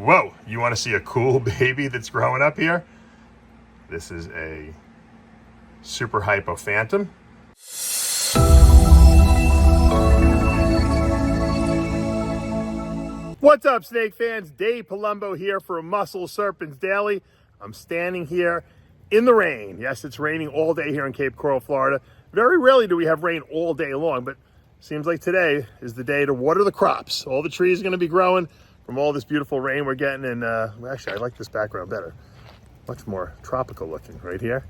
Whoa, you want to see a cool baby that's growing up here? This is a super hypo phantom. What's up, snake fans? Dave Palumbo here for Muscle Serpents Daily. I'm standing here in the rain. Yes, it's raining all day here in Cape Coral, Florida. Very rarely do we have rain all day long, but seems like today is the day to water the crops. All the trees are going to be growing from all this beautiful rain we're getting. And actually, I like this background better. Much more tropical looking right here.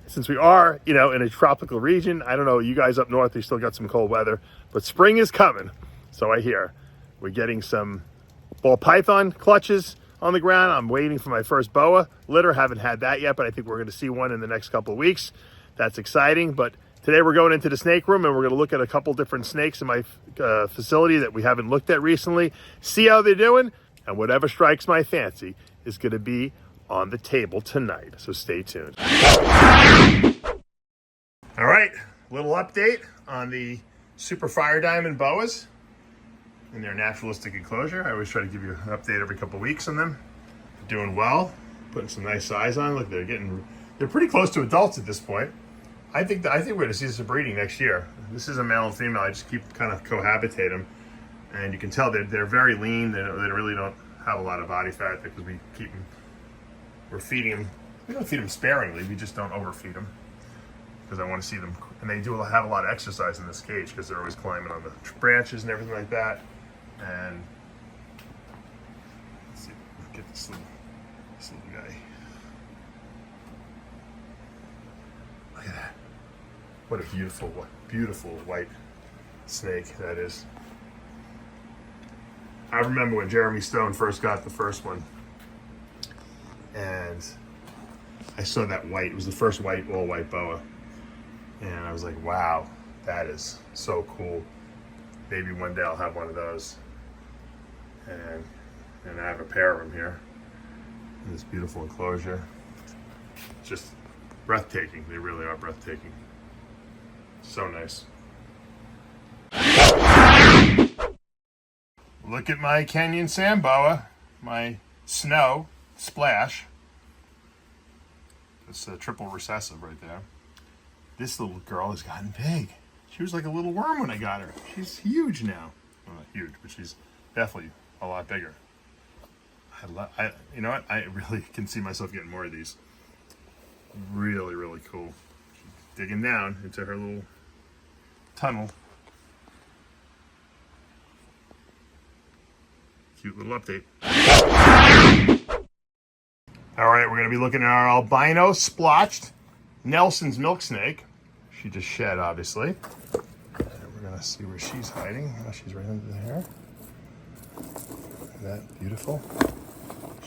Since we are, in a tropical region, I don't know, you guys up north, you still got some cold weather, but spring is coming. So I hear we're getting some ball python clutches on the ground. I'm waiting for my first boa litter. Haven't had that yet, but I think we're going to see one in the next couple of weeks. That's exciting. But today we're going into the snake room and we're going to look at a couple different snakes in my facility that we haven't looked at recently, see how they're doing, and whatever strikes my fancy is going to be on the table tonight. So stay tuned. All right, little update on the super fire diamond boas in their naturalistic enclosure. I always try to give you an update every couple of weeks on them. They're doing well, putting some nice size on. Look, they're pretty close to adults at this point. I think we're going to see some breeding next year. This is a male and female. I just keep kind of cohabitate them, and you can tell they're very lean. They really don't have a lot of body fat because we're feeding them. We don't feed them sparingly. We just don't overfeed them because I want to see them. And they do have a lot of exercise in this cage because they're always climbing on the branches and everything like that. And let's see, get this little guy. Look at that. What a beautiful white snake that is. I remember when Jeremy Stone first got the first one. And I saw that white. It was the first all white boa. And I was like, wow, that is so cool. Maybe one day I'll have one of those. And I have a pair of them here in this beautiful enclosure. Just breathtaking. They really are breathtaking. So nice. Look at my Kenyan sand boa, my snow splash. It's a triple recessive right there. This little girl has gotten big. She was like a little worm when I got her. She's huge now. Well, not huge, but she's definitely a lot bigger. You know what? I really can see myself getting more of these. Really, really cool. She's digging down into her little tunnel. Cute little update. All right, we're going to be looking at our albino splotched Nelson's milk snake. She just shed, obviously. And we're going to see where she's hiding. Oh, she's right under the hair. Isn't that beautiful?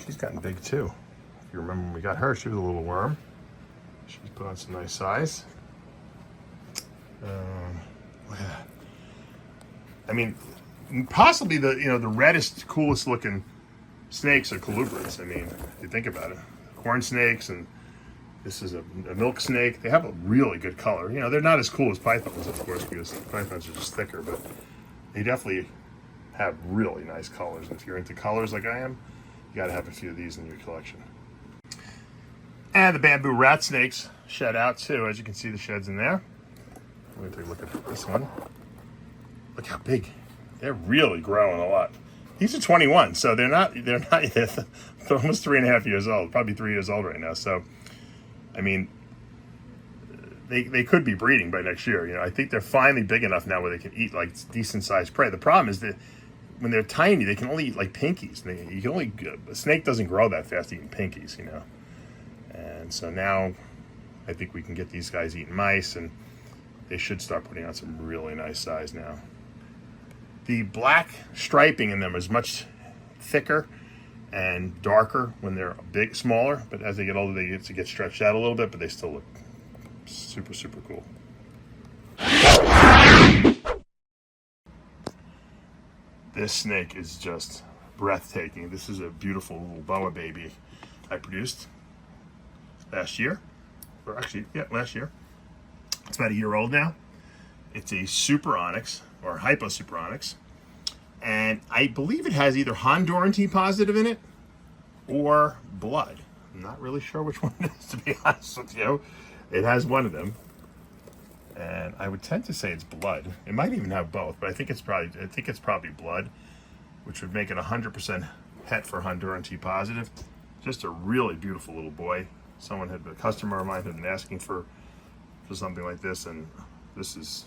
She's gotten big, too. If you remember when we got her, she was a little worm. She's put on some nice size. Look at that. I mean, possibly the reddest, coolest looking snakes are colubrids. I mean, if you think about it, corn snakes, and this is a milk snake. They have a really good color. They're not as cool as pythons, of course, because pythons are just thicker, but they definitely have really nice colors. And if you're into colors like I am, you got to have a few of these in your collection. And the bamboo rat snakes shed out too. As you can see, the sheds in there. We're going to take a look at this one. Look how big. They're really growing a lot. These are 21, so they're not they're almost 3.5 years old, probably 3 years old right now. So, I mean, they could be breeding by next year. I think they're finally big enough now where they can eat like decent sized prey. The problem is that when they're tiny, they can only eat like pinkies. A snake doesn't grow that fast eating pinkies, And so now I think we can get these guys eating mice, and they should start putting on some really nice size now. The black striping in them is much thicker and darker when they're smaller, but as they get older, they get stretched out a little bit, but they still look super, super cool. This snake is just breathtaking. This is a beautiful little boa baby I produced last year, last year. It's about a year old now. It's a super onyx or hypo super onyx, and I believe it has either Honduran T positive in it or blood. I'm not really sure which one it is, to be honest with you. It has one of them, and I would tend to say it's blood. It might even have both, but I think it's probably blood, which would make it 100% het for Honduran T positive. Just a really beautiful little boy. A customer of mine had been asking for something like this, and this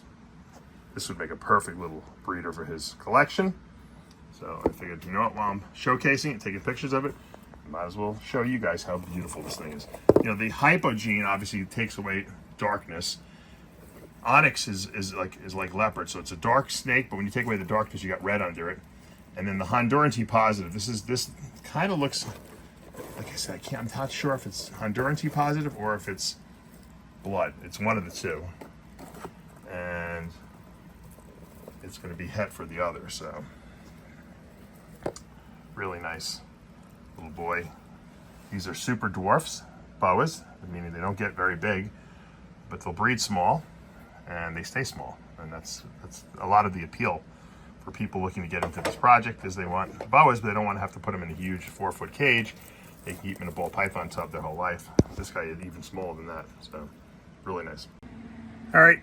would make a perfect little breeder for his collection. So I figured, you know what, while I'm showcasing it, taking pictures of it, I might as well show you guys how beautiful this thing is. You know, the hypo gene obviously takes away darkness. Onyx is like leopard, so it's a dark snake, but when you take away the darkness, you got red under it. And then the Honduran T positive, this kind of looks, like I said, I'm not sure if it's Honduran T positive or if it's blood. It's one of the two. And it's going to be het for the other, so really nice little boy. These are super dwarfs, boas, meaning they don't get very big, but they'll breed small and they stay small. And that's a lot of the appeal for people looking to get into this project, is they want boas, but they don't want to have to put them in a huge 4-foot cage. They can keep them in a ball python tub their whole life. This guy is even smaller than that, so really nice. All right,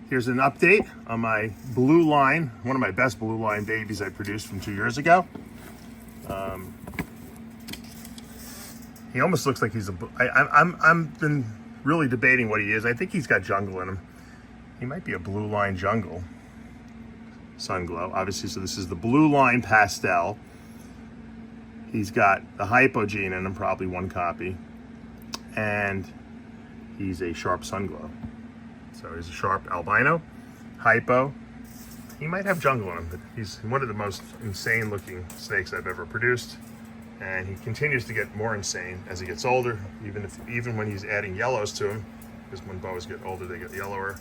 here's an update on my blue line, one of my best blue line babies I produced from 2 years ago. He almost looks like he's I'm been really debating what he is. I think he's got jungle in him. He might be a blue line jungle. Sunglow, obviously, so this is the blue line pastel. He's got the hypo gene in him, probably one copy, and he's a sharp sunglow. So he's a sharp albino, hypo. He might have jungle in him, but he's one of the most insane looking snakes I've ever produced, and he continues to get more insane as he gets older, even when he's adding yellows to him, because when boas get older they get yellower.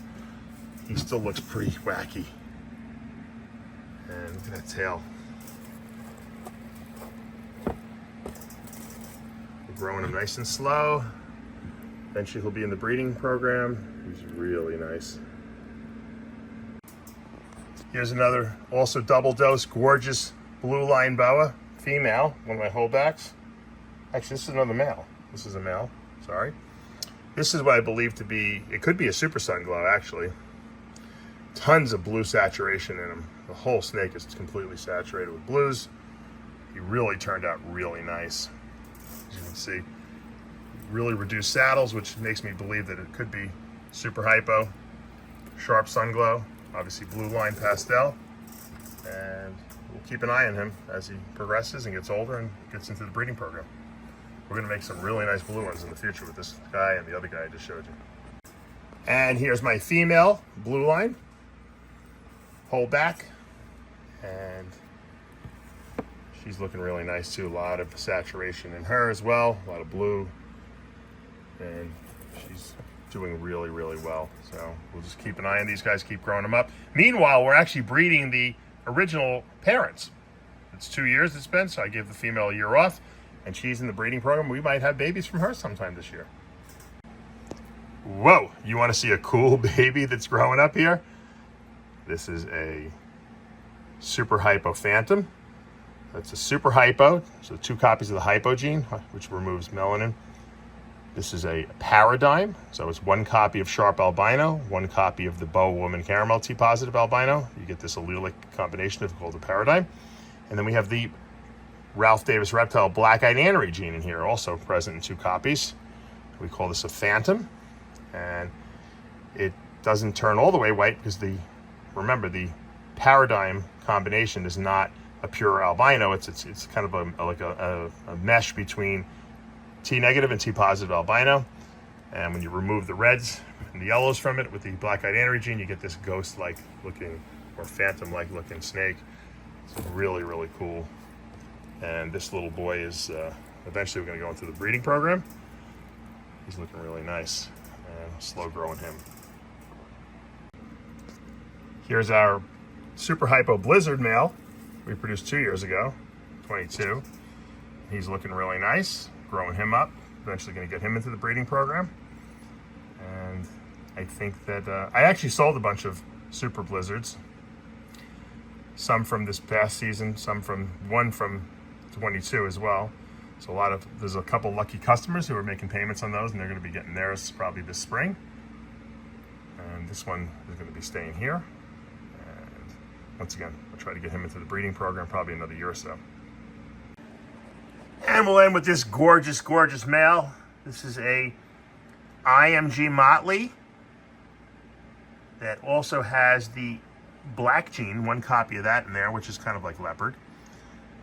He still looks pretty wacky. And look at that tail. We're growing him nice and slow. Eventually he'll be in the breeding program. He's really nice. Here's another, also double dose, gorgeous blue line boa, female, one of my holdbacks. Actually, this is another male. This is a male, sorry. This is what I believe to be, it could be a super sunglow actually. Tons of blue saturation in him. The whole snake is completely saturated with blues. He really turned out really nice. As you can see, really reduced saddles, which makes me believe that it could be super hypo, sharp sunglow, obviously blue line pastel, and we'll keep an eye on him as he progresses and gets older and gets into the breeding program. We're going to make some really nice blue ones in the future with this guy and the other guy I just showed you. And here's my female blue line, holdback, and she's looking really nice too. A lot of saturation in her as well, a lot of blue, and she's doing really, really well. So we'll just keep an eye on these guys, keep growing them up. Meanwhile, we're actually breeding the original parents. It's 2 years it's been, so I gave the female a year off, and she's in the breeding program. We might have babies from her sometime this year. Whoa, you want to see a cool baby that's growing up here? This is a super hypo phantom. That's a super hypo, so 2 copies of the hypo gene, which removes melanin. This is a paradigm, so it's 1 copy of sharp albino, 1 copy of the boa woman caramel T positive albino. You get this allelic combination of called a paradigm. And then we have the Ralph Davis reptile black-eyed anery gene in here, also present in 2 copies. We call this a phantom, and it doesn't turn all the way white because remember, the paradigm combination is not a pure albino. It's kind of a mesh between T negative and T positive albino. And when you remove the reds and the yellows from it with the black-eyed anery gene, you get this ghost-like looking or phantom-like looking snake. It's really, really cool. And this little boy is eventually we're going to go into the breeding program. He's looking really nice, and slow growing him. Here's our super hypo blizzard male we produced 2 years ago, 22. He's looking really nice, growing him up. Eventually going to get him into the breeding program. And I think that I actually sold a bunch of super blizzards. Some from this past season, one from 22 as well. So there's a couple lucky customers who are making payments on those, and they're going to be getting theirs probably this spring. And this one is going to be staying here. And once again, I'll try to get him into the breeding program probably another year or so. And we'll end with this gorgeous, gorgeous male. This is a IMG motley that also has the black gene, one copy of that in there, which is kind of like leopard.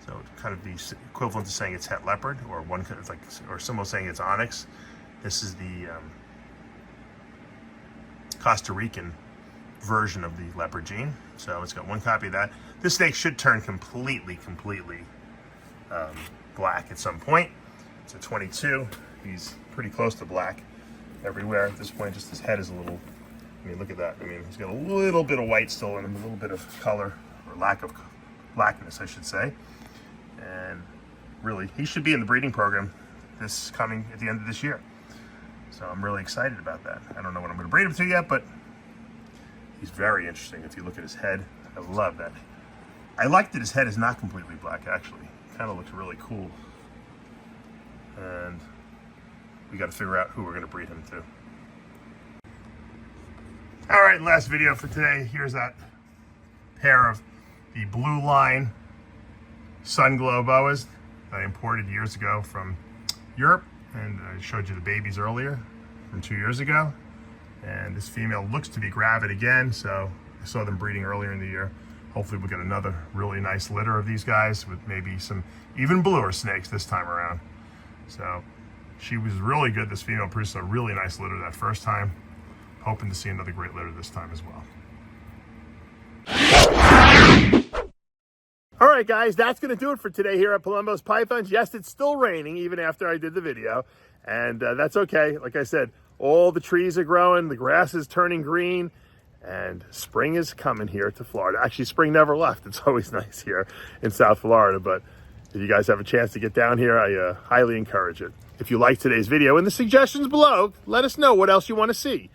So it's kind of the equivalent to saying it's het leopard, or it's like, or someone saying it's onyx. This is the Costa Rican version of the leopard gene. So it's got one copy of that. This snake should turn completely black at some point. It's a 22. He's pretty close to black everywhere at this point. Just his head is a little, I mean, look at that. I mean, he's got a little bit of white still in him, a little bit of color, or lack of blackness, I should say. And really, he should be in the breeding program this coming at the end of this year. So I'm really excited about that. I don't know what I'm going to breed him to yet, but he's very interesting. If you look at his head, I love that. I like that his head is not completely black, actually. Kind of looks really cool. And we got to figure out who we're going to breed him to. All right, last video for today. Here's that pair of the blue line sunglow boas that I imported years ago from Europe, and I showed you the babies earlier from 2 years ago. And this female looks to be gravid again, so I saw them breeding earlier in the year. Hopefully we'll get another really nice litter of these guys with maybe some even bluer snakes this time around. So she was really good. This female produced a really nice litter that first time. Hoping to see another great litter this time as well. All right, guys, that's going to do it for today here at Palumbo's Pythons. Yes, it's still raining even after I did the video, and that's okay. Like I said, all the trees are growing, the grass is turning green, and spring is coming here to Florida. Actually, spring never left. It's always nice here in South Florida, but if you guys have a chance to get down here, I highly encourage it. If you like today's video and the suggestions below, let us know what else you want to see.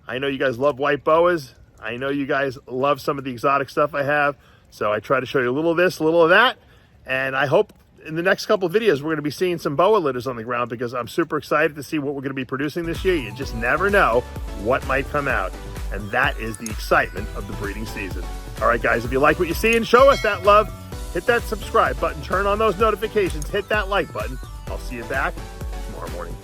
I know you guys love white boas. I know you guys love some of the exotic stuff I have. So I try to show you a little of this, a little of that. And I hope in the next couple of videos, we're going to be seeing some boa litters on the ground, because I'm super excited to see what we're going to be producing this year. You just never know what might come out. And that is the excitement of the breeding season. All right, guys, if you like what you see and show us that love, hit that subscribe button, turn on those notifications, hit that like button. I'll see you back tomorrow morning.